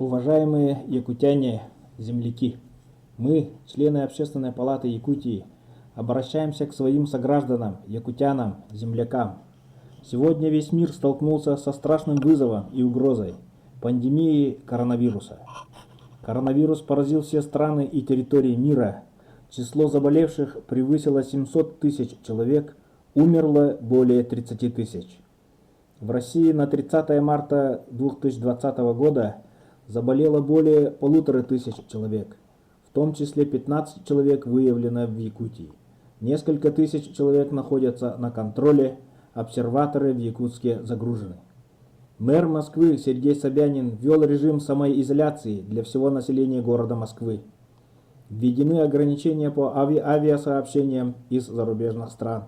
Уважаемые якутяне, земляки, мы, члены Общественной палаты Якутии, обращаемся к своим согражданам, якутянам, землякам. Сегодня весь мир столкнулся со страшным вызовом и угрозой – пандемией коронавируса. Коронавирус поразил все страны и территории мира. Число заболевших превысило 700 тысяч человек, умерло более 30 тысяч. В России на 30 марта 2020 года заболело более 1500 человек, в том числе 15 человек выявлено в Якутии. Несколько тысяч человек находятся на контроле, обсерваторы в Якутске загружены. Мэр Москвы Сергей Собянин ввел режим самоизоляции для всего населения города Москвы. Введены ограничения по авиасообщениям из зарубежных стран.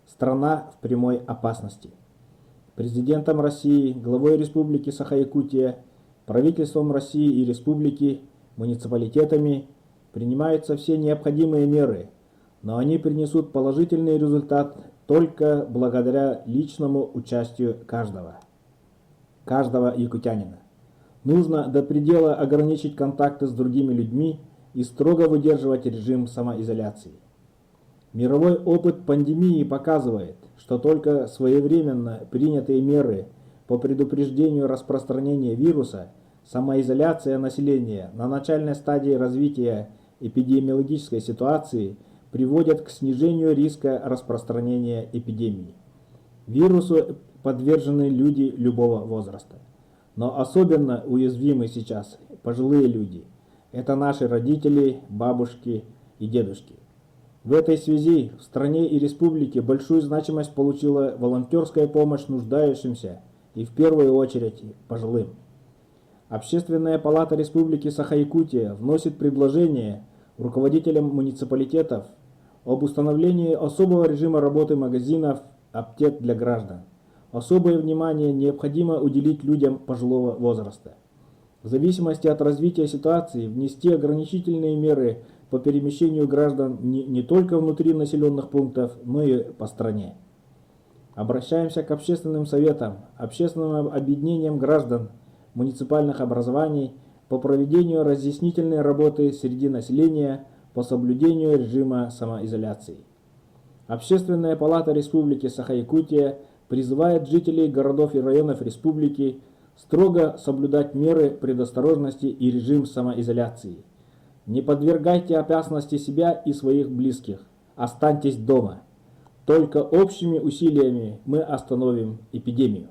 Страна в прямой опасности. Президентом России, главой Республики Саха-Якутия, правительством России и Республики, муниципалитетами принимаются все необходимые меры, но они принесут положительный результат только благодаря личному участию каждого якутянина. Нужно до предела ограничить контакты с другими людьми и строго выдерживать режим самоизоляции. Мировой опыт пандемии показывает, что только своевременно принятые меры по предупреждению распространения вируса, самоизоляция населения на начальной стадии развития эпидемиологической ситуации приводят к снижению риска распространения эпидемии. Вирусу подвержены люди любого возраста. Но особенно уязвимы сейчас пожилые люди. Это наши родители, бабушки и дедушки. В этой связи в стране и республике большую значимость получила волонтерская помощь нуждающимся и в первую очередь пожилым. Общественная палата Республики Саха-Якутия вносит предложение руководителям муниципалитетов об установлении особого режима работы магазинов, аптек для граждан. Особое внимание необходимо уделить людям пожилого возраста. В зависимости от развития ситуации внести ограничительные меры по перемещению граждан не только внутри населенных пунктов, но и по стране. Обращаемся к общественным советам, общественным объединениям граждан, муниципальных образований по проведению разъяснительной работы среди населения по соблюдению режима самоизоляции. Общественная палата Республики Саха-Якутия призывает жителей городов и районов республики строго соблюдать меры предосторожности и режим самоизоляции. Не подвергайте опасности себя и своих близких. Останьтесь дома. Только общими усилиями мы остановим эпидемию.